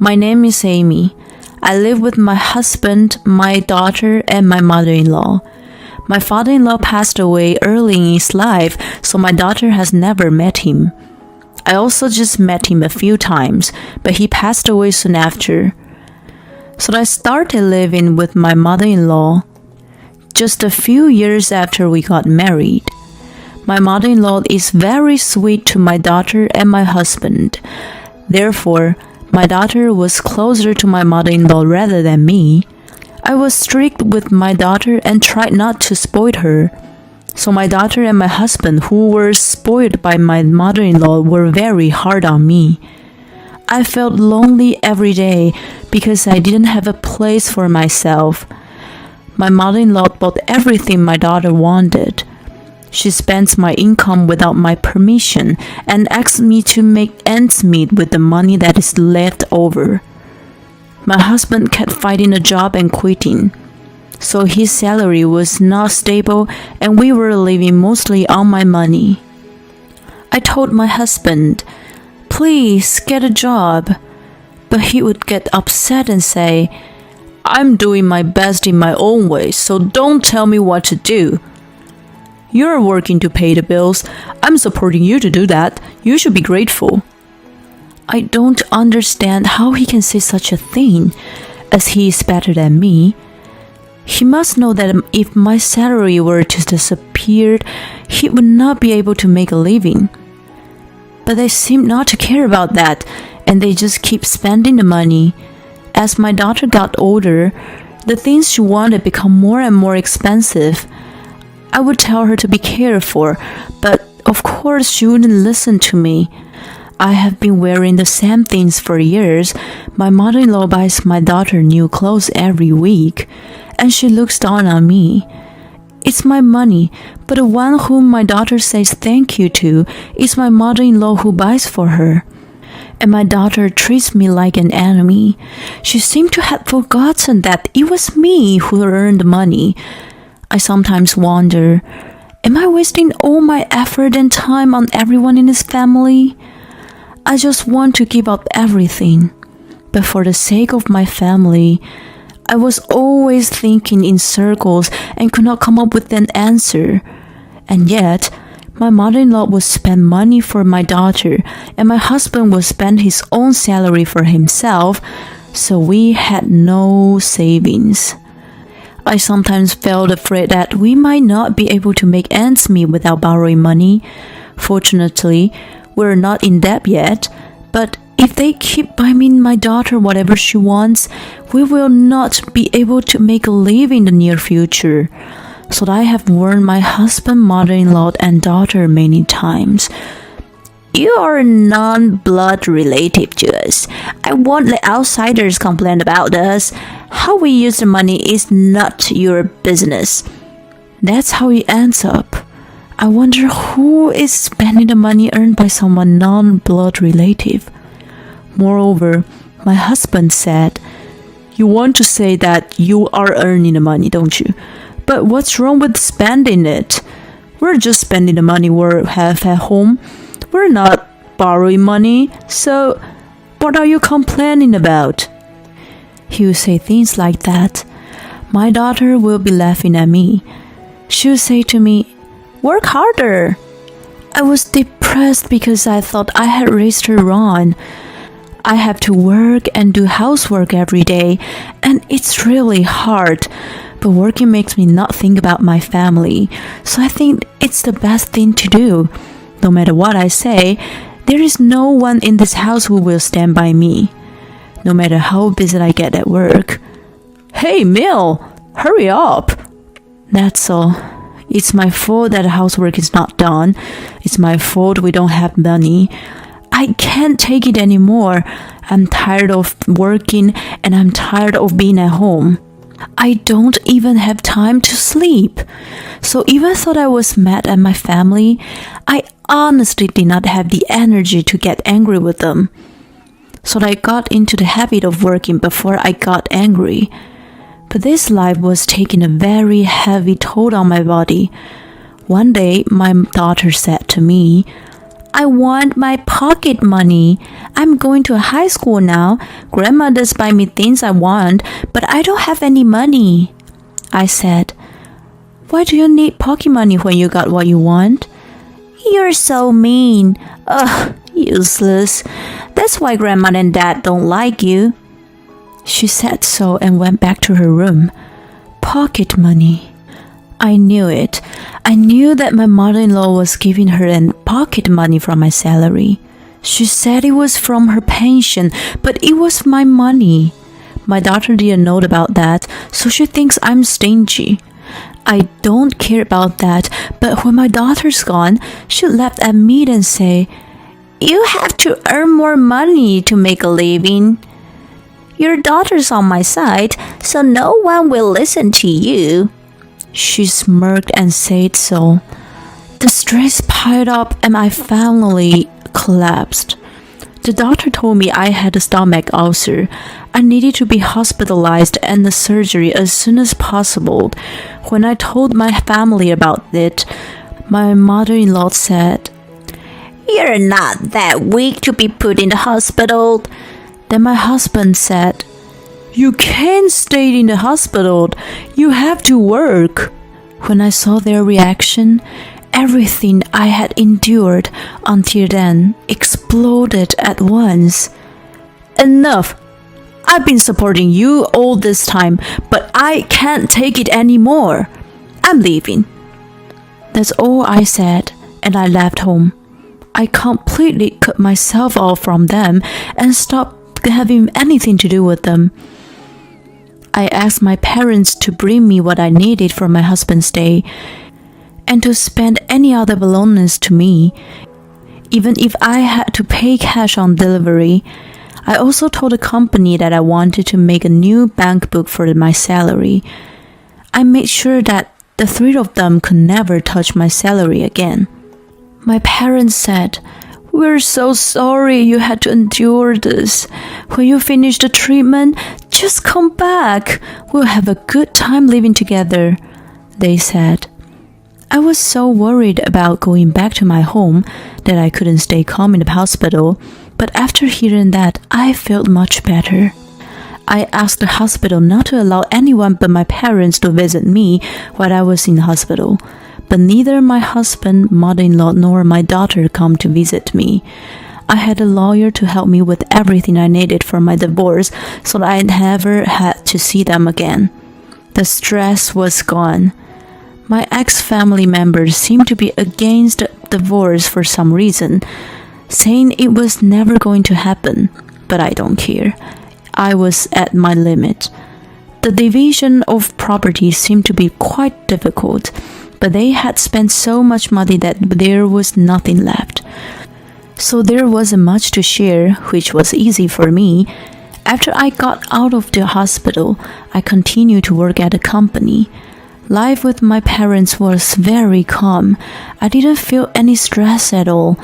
My name is Amy. I live with my husband, my daughter, and my mother-in-law. My father-in-law passed away early in his life, so my daughter has never met him. I also just met him a few times, but he passed away soon after. So I started living with my mother-in-law just a few years after we got married. My mother-in-law is very sweet to my daughter and my husband. Therefore, my daughter was closer to my mother-in-law rather than me. I was strict with my daughter and tried not to spoil her. So my daughter and my husband, who were spoiled by my mother-in-law, were very hard on me. I felt lonely every day because I didn't have a place for myself. My mother-in-law bought everything my daughter wanted. She spent my income without my permission and asked me to make ends meet with the money that is left over. My husband kept finding a job and quitting, so his salary was not stable and we were living mostly on my money. I told my husband, "Please get a job," but he would get upset and say, "I'm doing my best in my own way, so don't tell me what to do. You're working to pay the bills. I'm supporting you to do that. You should be grateful." I don't understand how he can say such a thing, as he is better than me. He must know that if my salary were to disappear, he would not be able to make a living. But they seem not to care about that, and they just keep spending the money. As my daughter got older, the things she wanted become more and more expensive. I would tell her to be careful, but of course she wouldn't listen to me. I have been wearing the same things for years. My mother-in-law buys my daughter new clothes every week, and she looks down on me. It's my money, but the one whom my daughter says thank you to is my mother-in-law who buys for her. And my daughter treats me like an enemy. She seemed to have forgotten that it was me who earned the money. I sometimes wonder, am I wasting all my effort and time on everyone in this family? I just want to give up everything. But for the sake of my family, I was always thinking in circles and could not come up with an answer. And yet, my mother-in-law would spend money for my daughter, and my husband would spend his own salary for himself, so we had no savings. I sometimes felt afraid that we might not be able to make ends meet without borrowing money. Fortunately, we're not in debt yet, but if they keep buying my daughter whatever she wants, we will not be able to make a living in the near future. So I have warned my husband, mother-in-law, and daughter many times. You are non-blood relative to us. I won't let outsiders complain about us. How we use the money is not your business. That's how it ends up. I wonder who is spending the money earned by someone non-blood relative. Moreover, my husband said, "You want to say that you are earning the money, don't you? But what's wrong with spending it? We're just spending the money we have at home. We're not borrowing money, so what are you complaining about?" He will say things like that. My daughter will be laughing at me. She will say to me, "Work harder." I was depressed because I thought I had raised her wrong. I have to work and do housework every day, and it's really hard. But working makes me not think about my family, so I think it's the best thing to do. No matter what I say, there is no one in this house who will stand by me, no matter how busy I get at work. "Hey, Mill, hurry up." That's all. It's my fault that housework is not done. It's my fault we don't have money. I can't take it anymore. I'm tired of working and I'm tired of being at home. I don't even have time to sleep. So even though I was mad at my family, I honestly did not have the energy to get angry with them. So I got into the habit of working before I got angry. But this life was taking a very heavy toll on my body. One day, my daughter said to me, I want my pocket money. I'm going to high school now. Grandma does buy me things I want, but I don't have any money. I said, Why do you need pocket money when you got what you want? You're so mean. Ugh, useless. That's why Grandma and Dad don't like you. She said so and went back to her room. Pocket money. I knew it. I knew that my mother-in-law was giving her pocket money from my salary. She said it was from her pension, but it was my money. My daughter didn't know about that, so she thinks I'm stingy. I don't care about that, but when my daughter's gone, she laughed at me and say, You have to earn more money to make a living. Your daughter's on my side, so no one will listen to you. She smirked and said so. The stress piled up and I finally collapsed. The doctor told me I had a stomach ulcer. I needed to be hospitalized and the surgery as soon as possible. When I told my family about it, my mother-in-law said, You're not that weak to be put in the hospital. Then my husband said, You can't stay in the hospital. You have to work. When I saw their reaction, everything I had endured until then exploded at once. Enough! I've been supporting you all this time, but I can't take it anymore. I'm leaving. That's all I said, and I left home. I completely cut myself off from them and stopped having anything to do with them. I asked my parents to bring me what I needed for my husband's day and to spend any other belongings to me, even if I had to pay cash on delivery. I also told the company that I wanted to make a new bank book for my salary. I made sure that the three of them could never touch my salary again. My parents said, We're so sorry you had to endure this. When you finish the treatment, just come back. We'll have a good time living together, they said. I was so worried about going back to my home that I couldn't stay calm in the hospital, but after hearing that, I felt much better. I asked the hospital not to allow anyone but my parents to visit me while I was in the hospital. But neither my husband, mother-in-law, nor my daughter come to visit me. I had a lawyer to help me with everything I needed for my divorce, so that I never had to see them again. The stress was gone. My ex-family members seemed to be against divorce for some reason, saying it was never going to happen, but I don't care. I was at my limit. The division of property seemed to be quite difficult, but they had spent so much money that there was nothing left. So there wasn't much to share, which was easy for me. After I got out of the hospital, I continued to work at a company. Life with my parents was very calm. I didn't feel any stress at all.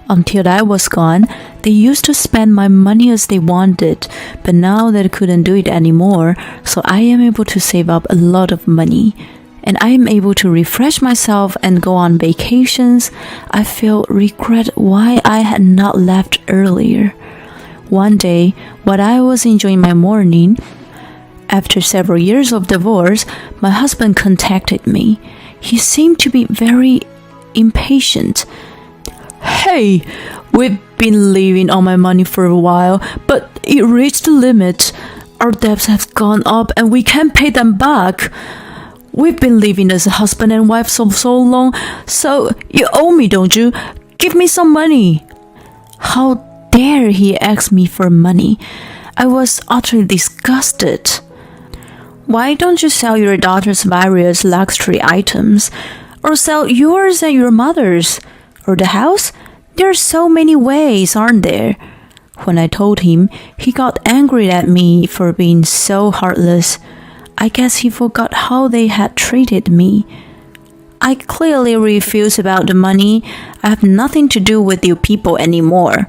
Until I was gone, they used to spend my money as they wanted, but now they couldn't do it anymore, so I am able to save up a lot of money. And I am able to refresh myself and go on vacations. I feel regret why I had not left earlier. One day, while I was enjoying my morning, after several years of divorce, my husband contacted me. He seemed to be very impatient. Hey, we've been living on my money for a while, but it reached the limit. Our debts have gone up and we can't pay them back. We've been living as a husband and wife so long, so you owe me, don't you? Give me some money. How dare he ask me for money? I was utterly disgusted. Why don't you sell your daughter's various luxury items? Or sell yours and your mother's? Or the house? There are so many ways, aren't there? When I told him, he got angry at me for being so heartless. I guess he forgot how they had treated me. I clearly refused about the money. I have nothing to do with you people anymore.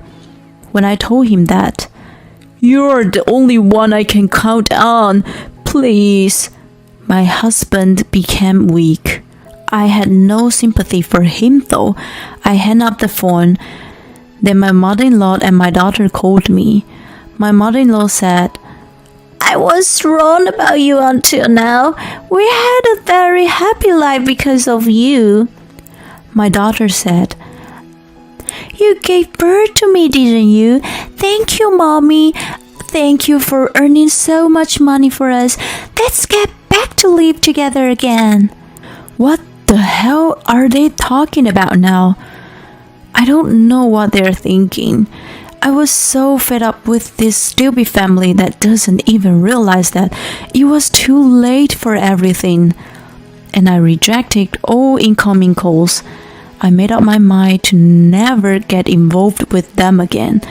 When I told him that, You're the only one I can count on. Please. My husband became weak. I had no sympathy for him though. I hung up the phone. Then my mother-in-law and my daughter called me. My mother-in-law said, "I was wrong about you until now. We had a very happy life because of you." My daughter said, "You gave birth to me, didn't you? Thank you, Mommy. Thank you for earning so much money for us. Let's get back to live together again." What the hell are they talking about now? I don't know what they're thinking. I was so fed up with this stupid family that doesn't even realize that it was too late for everything. And I rejected all incoming calls. I made up my mind to never get involved with them again.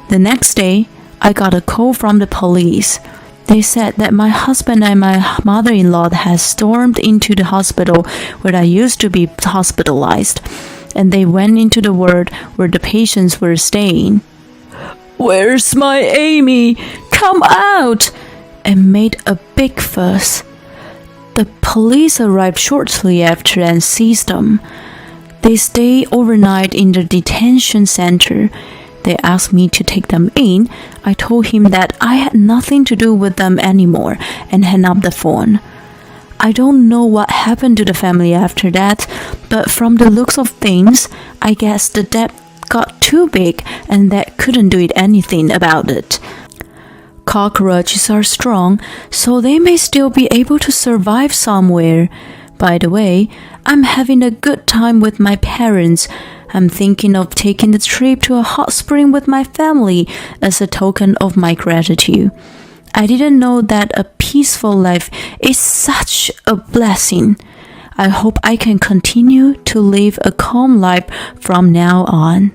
The next day, I got a call from the police. They said that my husband and my mother-in-law had stormed into the hospital where I used to be hospitalized, and they went into the ward where the patients were staying. "Where's my Amy? Come out!" and made a big fuss. The police arrived shortly after and seized them. They stayed overnight in the detention center. They asked me to take them in. I told him that I had nothing to do with them anymore and hung up the phone. I don't know what happened to the family after that, but from the looks of things, I guess the debt got too big and they couldn't do anything about it. Cockroaches are strong, so they may still be able to survive somewhere. By the way, I'm having a good time with my parents. I'm thinking of taking the trip to a hot spring with my family as a token of my gratitude. I didn't know that a peaceful life is such a blessing. I hope I can continue to live a calm life from now on.